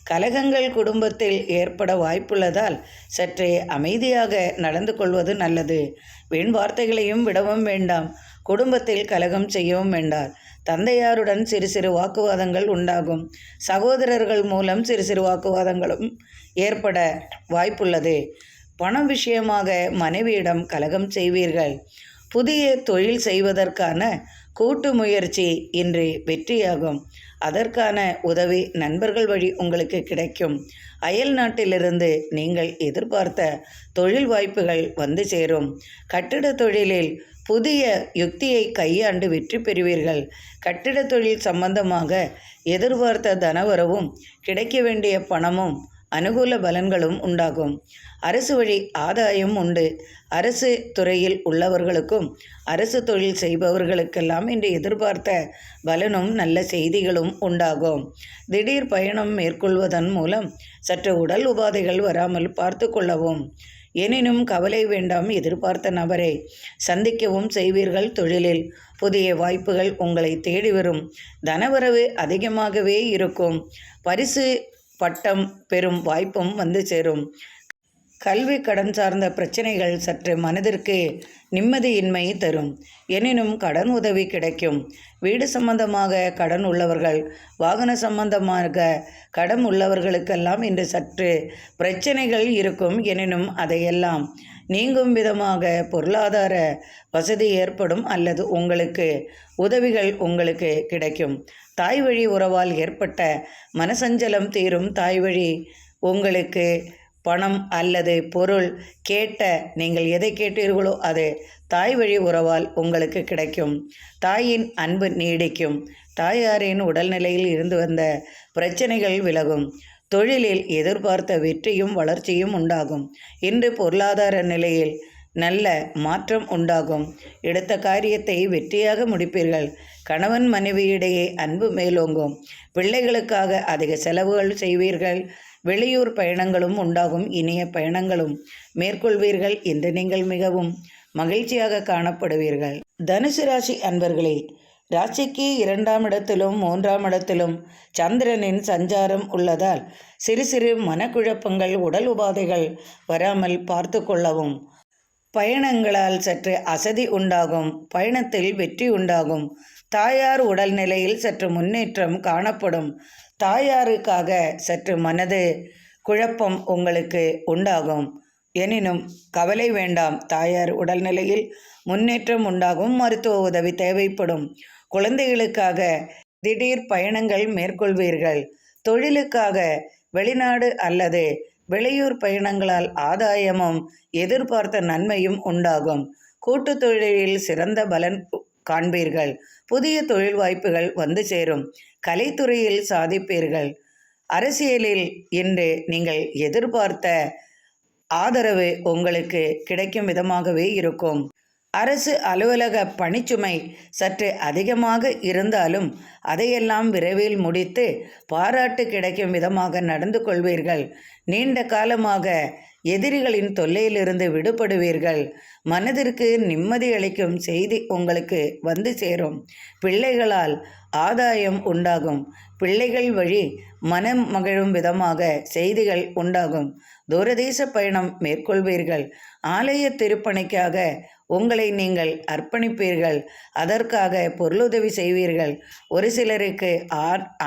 கலகங்கள் குடும்பத்தில் ஏற்பட வாய்ப்புள்ளதால் சற்றே அமைதியாக நடந்து கொள்வது நல்லது. வீண் வார்த்தைகளையும் விடவும் வேண்டாம். குடும்பத்தில் கலகம் செய்யவும் வேண்டாம். தந்தையாருடன் சிறு சிறு வாக்குவாதங்கள் உண்டாகும். சகோதரர்கள் மூலம் சிறு சிறு வாக்குவாதங்களும் ஏற்பட வாய்ப்புள்ளது. பணம் விஷயமாக மனைவியிடம் கலகம் செய்வீர்கள். புதிய தொழில் செய்வதற்கான கூட்டு முயற்சி இன்று வெற்றியாகும். அதற்கான உதவி நண்பர்கள் வழி உங்களுக்கு கிடைக்கும். அயல் நாட்டிலிருந்து நீங்கள் எதிர்பார்த்த தொழில் வாய்ப்புகள் வந்து சேரும். கட்டிட தொழிலில் புதிய யுக்தியை கையாண்டு வெற்றி பெறுவீர்கள். கட்டிடத் தொழில் சம்பந்தமாக எதிர்பார்த்த தனவரவும் கிடைக்க வேண்டிய பணமும் அனுகூல பலன்களும் உண்டாகும். அரசு வழி ஆதாயம் உண்டு. அரசு துறையில் உள்ளவர்களுக்கும் அரசு தொழில் செய்பவர்களுக்கெல்லாம் இன்று எதிர்பார்த்த பலனும் நல்ல செய்திகளும் உண்டாகும். திடீர் பயணம் மேற்கொள்வதன் மூலம் சற்று உடல் உபாதைகள் வராமல் பார்த்து கொள்ளவும். எனினும் கவலை வேண்டாம், எதிர்பார்த்த நபரை சந்திக்கவும் செய்வீர்கள். தொழிலில் புதிய வாய்ப்புகள் உங்களை தேடி வரும். தனவரவு அதிகமாகவே இருக்கும். பரிசு பட்டம் பெறும் வாய்ப்பும் வந்து சேரும். கல்வி கடன் சார்ந்த பிரச்சனைகள் சற்று மனதிற்கு நிம்மதியின்மை தரும். எனினும் கடன் உதவி கிடைக்கும். வீடு சம்பந்தமாக கடன் உள்ளவர்கள், வாகன சம்பந்தமாக கடன் உள்ளவர்களுக்கெல்லாம் இன்று சற்று பிரச்சனைகள் இருக்கும். எனினும் அதையெல்லாம் நீங்கும் விதமாக பொருளாதார வசதி ஏற்படும் அல்லது உங்களுக்கு உதவிகள் உங்களுக்கு கிடைக்கும். தாய் வழி உறவால் ஏற்பட்ட மனசஞ்சலம் தீரும். தாய் வழி உங்களுக்கு பணம் அல்லது பொருள் நீங்கள் எதை கேட்டீர்களோ அது தாய் வழி உறவால் உங்களுக்கு கிடைக்கும். தாயின் அன்பு நீடிக்கும். தாயாரின் உடல்நிலையில் இருந்து வந்த பிரச்சனைகள் விலகும். தொழிலில் எதிர்பார்த்த வெற்றியும் வளர்ச்சியும் உண்டாகும். இன்று பொருளாதார நிலையில் நல்ல மாற்றம் உண்டாகும். எடுத்த காரியத்தை வெற்றியாக முடிப்பீர்கள். கணவன் மனைவியிடையே அன்பு மேலோங்கும். பிள்ளைகளுக்காக அதிக செலவுகள் செய்வீர்கள். வெளியூர் பயணங்களும் உண்டாகும். இனிய பயணங்களும் மேற்கொள்வீர்கள். இன்று நீங்கள் மிகவும் மகிழ்ச்சியாக காணப்படுவீர்கள். தனுசு ராசி அன்பர்களே, ராசிக்கு 2ஆம் இடத்திலும் 3ஆம் இடத்திலும் சந்திரனின் சஞ்சாரம் உள்ளதால் சிறு சிறு மனக்குழப்பங்கள், உடல் உபாதைகள் வராமல் பார்த்து கொள்ளவும். பயணங்களால் சற்று அசதி உண்டாகும். பயணத்தில் வெற்றி உண்டாகும். தாயார் உடல்நிலையில் சற்று முன்னேற்றம் காணப்படும். தாயாருக்காக சற்று மனது குழப்பம் உங்களுக்கு உண்டாகும். எனினும் கவலை வேண்டாம், தாயார் உடல்நிலையில் முன்னேற்றம் உண்டாகும். மருத்துவ உதவி தேவைப்படும். குழந்தைகளுக்காக திடீர் பயணங்கள் மேற்கொள்வீர்கள். தொழிலுக்காக வெளிநாடு அல்லது வெளியூர் பயணங்களால் ஆதாயமும் எதிர்பார்த்த நன்மையும் உண்டாகும். கூட்டு தொழிலில் சிறந்த பலன் காண்பீர்கள். புதிய தொழில் வாய்ப்புகள் வந்து சேரும். கலைத்துறையில் சாதிப்பீர்கள். அரசியலில் இன்று நீங்கள் எதிர்பார்த்த ஆதரவு உங்களுக்கு கிடைக்கும் விதமாகவே இருக்கும். அரசு அலுவலக பணிச்சுமை சற்று அதிகமாக இருந்தாலும் அதையெல்லாம் விரைவில் முடித்து பாராட்டு கிடைக்கும் விதமாக நடந்து கொள்வீர்கள். நீண்ட காலமாக எதிரிகளின் தொல்லையிலிருந்து விடுபடுவீர்கள். மனதிற்கு நிம்மதி அளிக்கும் செய்தி உங்களுக்கு வந்து சேரும். பிள்ளைகளால் ஆதாயம் உண்டாகும். பிள்ளைகள் வழி மனம் மகிழும் விதமாக செய்திகள் உண்டாகும். தூரதேச பயணம் மேற்கொள்வீர்கள். ஆலய திருப்பணிக்காக உங்களை நீங்கள் அர்ப்பணிப்பீர்கள். அதற்காக பொருளுதவி செய்வீர்கள். ஒரு சிலருக்கு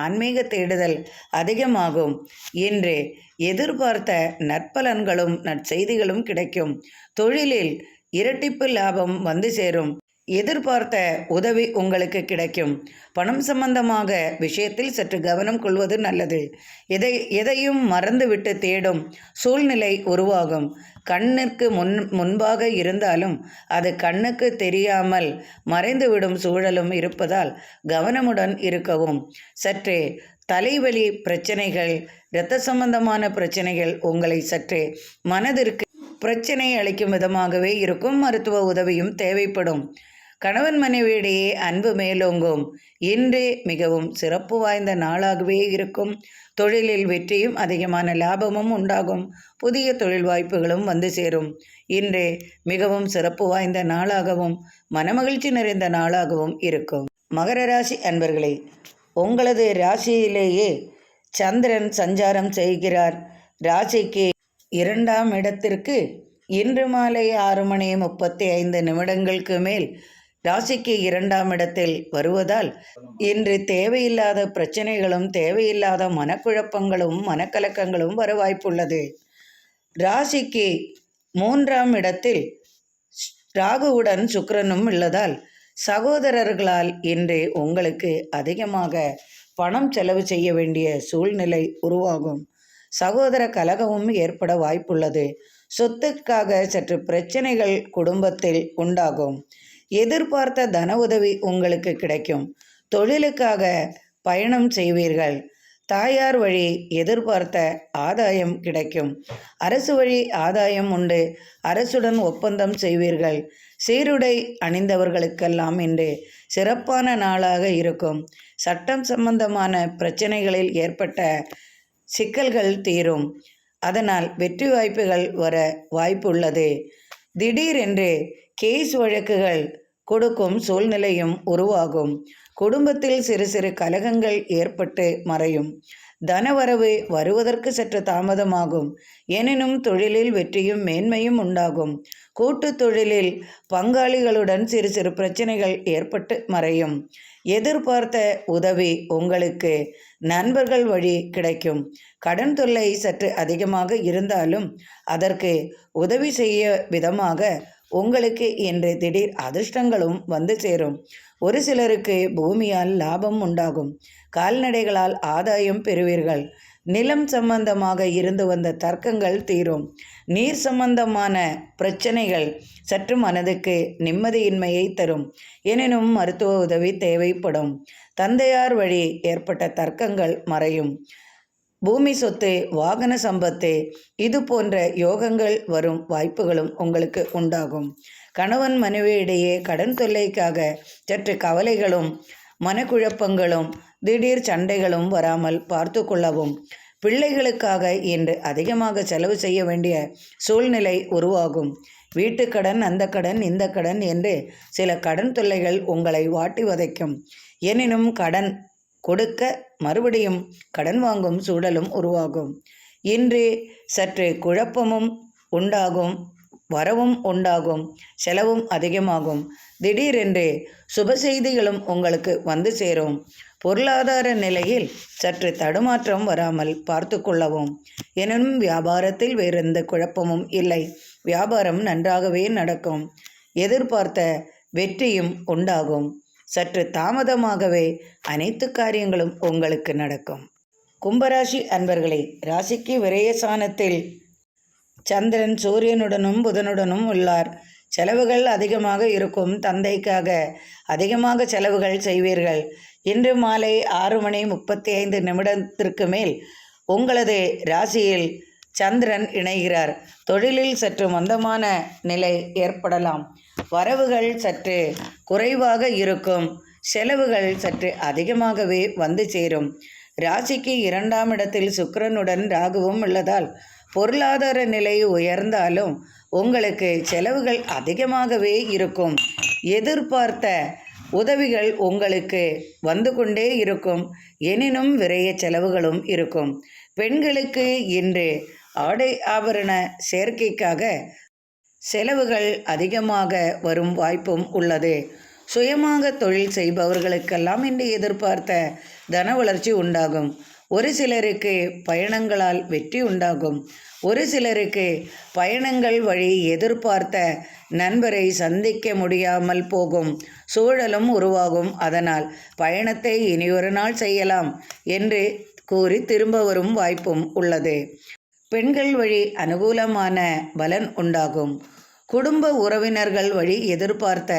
ஆன்மீக தேடுதல் அதிகமாகும். இன்று எதிர்பார்த்த நற்பலன்களும் நற்செய்திகளும் கிடைக்கும். தொழிலில் இரட்டிப்பு லாபம் வந்து சேரும். எதிர்பார்த்த உதவி உங்களுக்கு கிடைக்கும். பணம் சம்பந்தமாக விஷயத்தில் சற்று கவனம் கொள்வது நல்லது. எதையும் மறந்துவிட்டு தேடும் சூழ்நிலை உருவாகும். கண்ணிற்கு முன்பாக இருந்தாலும் அது கண்ணுக்கு தெரியாமல் மறைந்துவிடும் சூழலும் இருப்பதால் கவனமுடன் இருக்கவும். சற்று தலைவலி பிரச்சனைகள், இரத்த சம்பந்தமான பிரச்சனைகள் உங்களை சற்று மனதிற்கு பிரச்சனை அளிக்கும் விதமாகவே இருக்கும். மருத்துவ உதவியும் தேவைப்படும். கணவன் மனைவியிடையே அன்பு மேலோங்கும். இன்று மிகவும் சிறப்பு வாய்ந்த நாளாகவே இருக்கும். தொழிலில் வெற்றியும் அதிகமான லாபமும் உண்டாகும். புதிய தொழில் வாய்ப்புகளும் வந்து சேரும். இன்று மிகவும் சிறப்பு வாய்ந்த நாளாகவும் மனமகிழ்ச்சி நிறைந்த நாளாகவும் இருக்கும். மகர ராசி அன்பர்களே, உங்களது ராசியிலேயே சந்திரன் சஞ்சாரம் செய்கிறார். ராசிக்கு 2ஆம் இடத்திற்கு இன்று மாலை 6:35 மேல் ராசிக்கு 2ஆம் இடத்தில் வருவதால் இன்று தேவையில்லாத பிரச்சனைகளும் தேவையில்லாத மனக்குழப்பங்களும் மனக்கலக்கங்களும் வர வாய்ப்புள்ளது. ராசிக்கு 3ஆம் இடத்தில் ராகுவுடன் சுக்கிரனும் உள்ளதால் சகோதரர்களால் இன்று உங்களுக்கு அதிகமாக பணம் செலவு செய்ய வேண்டிய சூழ்நிலை உருவாகும். சகோதர கலகமும் ஏற்பட வாய்ப்புள்ளது. சொத்துக்காக சற்று பிரச்சனைகள் குடும்பத்தில் உண்டாகும். எதிர்பார்த்த தன உதவி உங்களுக்கு கிடைக்கும். தொழிலுக்காக பயணம் செய்வீர்கள். தாயார் வழி எதிர்பார்த்த ஆதாயம் கிடைக்கும். அரசு வழி ஆதாயம் உண்டு. அரசுடன் ஒப்பந்தம் செய்வீர்கள். சீருடை அணிந்தவர்களுக்கெல்லாம் இன்று சிறப்பான நாளாக இருக்கும். சட்டம் சம்பந்தமான பிரச்சனைகளில் ஏற்பட்ட சிக்கல்கள் தீரும். அதனால் வெற்றி வாய்ப்புகள் வர வாய்ப்புள்ளது. திடீரென்று கேஸ் வழக்குகள் கொடுக்கும் சூழ்நிலையும் உருவாகும். குடும்பத்தில் சிறு சிறு கலகங்கள் ஏற்பட்டு மறையும். தனவரவு வருவதற்கு சற்று தாமதமாகும். எனினும் தொழிலில் வெற்றியும் மேன்மையும் உண்டாகும். கூட்டு தொழிலில் பங்காளிகளுடன் சிறு சிறு பிரச்சனைகள் ஏற்பட்டு மறையும். எதிர்பார்த்த உதவி உங்களுக்கு நண்பர்கள் வழி கிடைக்கும். கடன் தொல்லை சற்று அதிகமாக இருந்தாலும் அதற்கு உதவி செய்ய விதமாக உங்களுக்கு இன்று திடீர் அதிர்ஷ்டங்களும் வந்து சேரும். ஒரு சிலருக்கு பூமியால் லாபம் உண்டாகும். கால்நடைகளால் ஆதாயம் பெறுவீர்கள். நிலம் சம்பந்தமாக இருந்து வந்த தர்க்கங்கள் தீரும். நீர் சம்பந்தமான பிரச்சனைகள் சற்று மனதுக்கு நிம்மதியின்மையை தரும். எனினும் மருத்துவ உதவி தேவைப்படும். தந்தையார் வழி ஏற்பட்ட தர்க்கங்கள் மறையும். பூமி சொத்து, வாகன சம்பத்து, இது போன்ற யோகங்கள் வரும் வாய்ப்புகளும் உங்களுக்கு உண்டாகும். கணவன் மனைவியிடையே கடன் தொல்லைக்காக சற்று கவலைகளும் மனக்குழப்பங்களும் திடீர் சண்டைகளும் வராமல் பார்த்து கொள்ளவும். பிள்ளைகளுக்காக இன்று அதிகமாக செலவு செய்ய வேண்டிய சூழ்நிலை உருவாகும். வீட்டுக்கடன், அந்த கடன், இந்த கடன் என்று சில கடன் தொல்லைகள் உங்களை வாட்டி வதைக்கும். எனினும் கடன் கொடுக்க மறுபடியும் கடன் வாங்கும் சூழலும் உருவாகும். இன்று சற்று குழப்பமும் உண்டாகும். வரவும் உண்டாகும். செலவும் அதிகமாகும். திடீரென்று சுப செய்திகளும் உங்களுக்கு வந்து சேரும். பொருளாதார நிலையில் சற்று தடுமாற்றம் வராமல் பார்த்து கொள்ளவும். எனினும் வியாபாரத்தில் வேறெந்த குழப்பமும் இல்லை. வியாபாரம் நன்றாகவே நடக்கும். எதிர்பார்த்த வெற்றியும் உண்டாகும். சற்று தாமதமாகவே அனைத்து காரியங்களும் உங்களுக்கு நடக்கும். கும்பராசி அன்பர்களே, ராசிக்கு விரயஸ்தானத்தில் சந்திரன் சூரியனுடனும் புதனுடனும் உள்ளார். செலவுகள் அதிகமாக இருக்கும். தந்தைக்காக அதிகமாக செலவுகள் செய்வீர்கள். இன்று மாலை 6:35 மேல் உங்களது ராசியில் சந்திரன் இணைகிறார். தொழிலில் சற்று மந்தமான நிலை ஏற்படலாம். வரவுகள் சற்று குறைவாக இருக்கும். செலவுகள் சற்று அதிகமாகவே வந்து சேரும். ராசிக்கு 2ஆம் இடத்தில் சுக்கிரனுடன் ராகுவும் உள்ளதால் பொருளாதார நிலை உயர்ந்தாலும் உங்களுக்கு செலவுகள் அதிகமாகவே இருக்கும். எதிர்பார்த்த உதவிகள் உங்களுக்கு வந்து கொண்டே இருக்கும். எனினும் விரைய செலவுகளும் இருக்கும். பெண்களுக்கு இன்று ஆடை ஆபரண சேர்க்கைக்காக செலவுகள் அதிகமாக வரும் வாய்ப்பும் உள்ளது. சுயமாக தொழில் செய்பவர்களுக்கெல்லாம் இன்று எதிர்பார்த்த தன வளர்ச்சி உண்டாகும். ஒரு சிலருக்கு பயணங்களால் வெற்றி உண்டாகும். ஒரு சிலருக்கு பயணங்கள் வழி எதிர்பார்த்த நண்பரை சந்திக்க முடியாமல் போகும் சூழலும் உருவாகும். அதனால் பயணத்தை இனியொரு நாள் செய்யலாம் என்று கூறி திரும்ப வரும் வாய்ப்பும் உள்ளது. பெண்கள் வழி அனுகூலமான பலன் உண்டாகும். குடும்ப உறவினர்கள் வழி எதிர்பார்த்த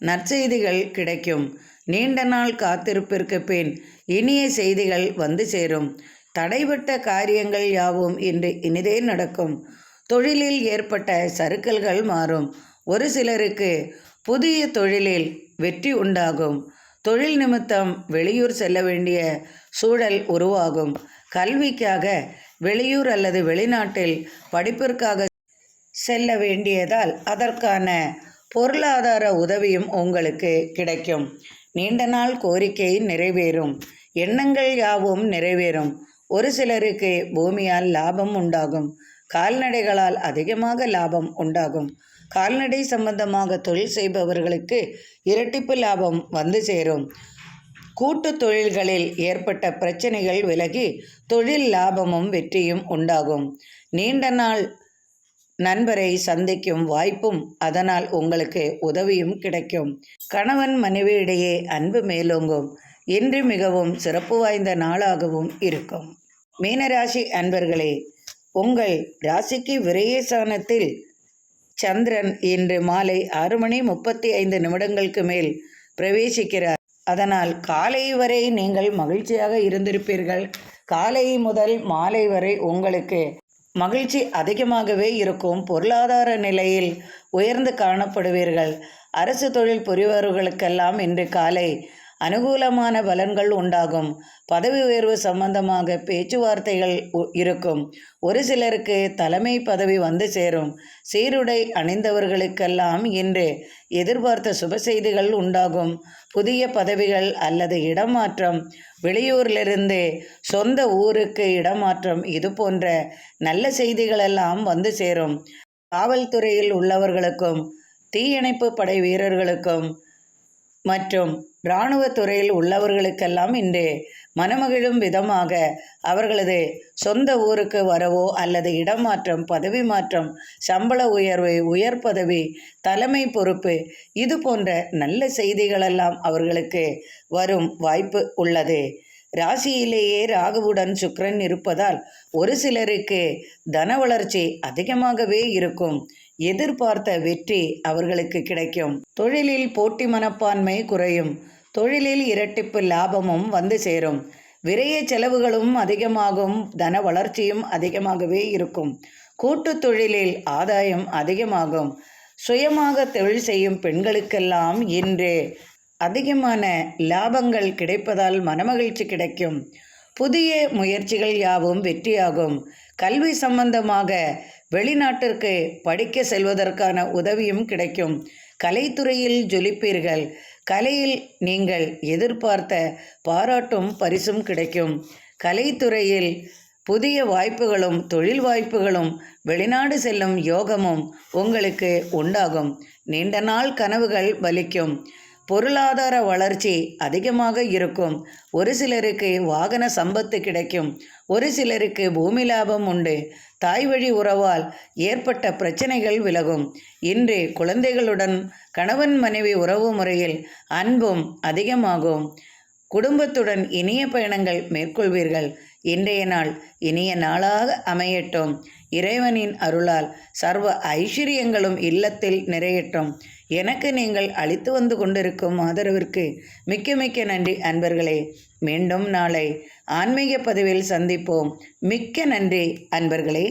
நற்செய்திகள் கிடைக்கும். நீண்ட நாள் காத்திருப்பிற்கு பின் இனிய செய்திகள் வந்து சேரும். தடைபட்ட காரியங்கள் யாவும் இன்று இனிதே நடக்கும். தொழிலில் ஏற்பட்ட சறுக்கல்கள் மாறும். ஒரு சிலருக்கு புதிய தொழிலில் வெற்றி உண்டாகும். தொழில் நிமித்தம் வெளியூர் செல்ல வேண்டிய சூழல் உருவாகும். கல்விக்காக வெளியூர் அல்லது வெளிநாட்டில் படிப்பிற்காக செல்ல வேண்டியதால் அதற்கான பொருளாதார உதவியும் உங்களுக்கு கிடைக்கும். நீண்ட நாள் கோரிக்கை நிறைவேறும். எண்ணங்கள் யாவும் நிறைவேறும். ஒரு சிலருக்கு பூமியால் லாபம் உண்டாகும். கால்நடைகளால் அதிகமாக லாபம் உண்டாகும். கால்நடை சம்பந்தமாக தொழில் செய்பவர்களுக்கு இரட்டிப்பு லாபம் வந்து சேரும். கூட்டு தொழில்களில் ஏற்பட்ட பிரச்சனைகள் விலகி தொழில் லாபமும் வெற்றியும் உண்டாகும். நீண்ட நாள் நண்பரை சந்திக்கும் வாய்ப்பும் அதனால் உங்களுக்கு உதவியும் கிடைக்கும். கணவன் மனைவியிடையே அன்பு மேலோங்கும். இன்று மிகவும் சிறப்பு வாய்ந்த நாளாகவும் இருக்கும். மீனராசி அன்பர்களே, உங்கள் ராசிக்கு விரயஸ்தானத்தில் சந்திரன் இன்று மாலை 6:35 மேல் பிரவேசிக்கிறார். அதனால் காலை வரை நீங்கள் மகிழ்ச்சியாக இருந்திருப்பீர்கள். காலை முதல் மாலை வரை உங்களுக்கு மகிழ்ச்சி அதிகமாகவே இருக்கும். பொருளாதார நிலையில் உயர்ந்து காணப்படுவீர்கள். அரசு தொழில் புரிபவர்களுக்கெல்லாம் இன்று காலை அனுகூலமான பலன்கள் உண்டாகும். பதவி உயர்வு சம்பந்தமாக பேச்சுவார்த்தைகள் இருக்கும். ஒரு சிலருக்கு தலைமை பதவி வந்து சேரும். சீருடை அணிந்தவர்களுக்கெல்லாம் இன்று எதிர்பார்த்த சுப செய்திகள் உண்டாகும். புதிய பதவிகள் அல்லது இடமாற்றம், வெளியூரிலிருந்து சொந்த ஊருக்கு இடமாற்றம், இது போன்ற நல்ல செய்திகளெல்லாம் வந்து சேரும். காவல்துறையில் உள்ளவர்களுக்கும் தீயணைப்பு படை வீரர்களுக்கும் மற்றும் இராணுவத் துறையில் உள்ளவர்களுக்கெல்லாம் இன்று மனமகிழும் விதமாக அவர்களது சொந்த ஊருக்கு வரவோ அல்லது இடமாற்றம், பதவி மாற்றம், சம்பள உயர்வு, உயர் பதவி, தலைமை பொறுப்பு, இது போன்ற நல்ல செய்திகளெல்லாம் அவர்களுக்கு வரும் வாய்ப்பு உள்ளது. ராசியிலேயே ராகுவுடன் சுக்கிரன் இருப்பதால் ஒரு சிலருக்கு தன வளர்ச்சி அதிகமாகவே இருக்கும். எதிர்பார்த்த வெற்றி அவர்களுக்கு கிடைக்கும். தொழிலில் போட்டி மனப்பான்மை குறையும். தொழிலில் இரட்டிப்பு லாபமும் வந்து சேரும். விரைய செலவுகளும் அதிகமாகும். தன வளர்ச்சியும் அதிகமாகவே இருக்கும். கூட்டு தொழிலில் ஆதாயம் அதிகமாகும். சுயமாக தொழில் செய்யும் பெண்களுக்கெல்லாம் இன்று அதிகமான லாபங்கள் கிடைப்பதால் மனமகிழ்ச்சி கிடைக்கும். புதிய முயற்சிகள் யாவும் வெற்றியாகும். கல்வி சம்பந்தமாக வெளிநாட்டிற்கு படிக்க செல்வதற்கான உதவியும் கிடைக்கும். கலைத்துறையில் ஜொலிப்பீர்கள். கலையில் நீங்கள் எதிர்பார்த்த பாராட்டும் பரிசும் கிடைக்கும். கலைத்துறையில் புதிய வாய்ப்புகளும் தொழில் வாய்ப்புகளும் வெளிநாடு செல்லும் யோகமும் உங்களுக்கு உண்டாகும். நீண்ட நாள் கனவுகள் பலிக்கும். பொருளாதார வளர்ச்சி அதிகமாக இருக்கும். ஒரு சிலருக்கு வாகன சம்பத்து கிடைக்கும். ஒரு சிலருக்கு பூமி லாபம் உண்டு. தாய் வழி உறவால் ஏற்பட்ட பிரச்சனைகள் விலகும். இன்று குழந்தைகளுடன் கணவன் மனைவி உறவு முறையில் அன்பும் அதிகமாகும். குடும்பத்துடன் இனிய பயணங்கள் மேற்கொள்வீர்கள். இன்றைய நாள் இனிய நாளாக அமையட்டும். இறைவனின் அருளால் சர்வ ஐஸ்வர்யங்களும் இல்லத்தில் நிறையட்டும். எனக்கு நீங்கள் அளித்து வந்து கொண்டிருக்கும் ஆதரவிற்கு மிக்க மிக்க நன்றி அன்பர்களே. மீண்டும் நாளை ஆன்மீக பதிவில் சந்திப்போம். மிக்க நன்றி அன்பர்களே.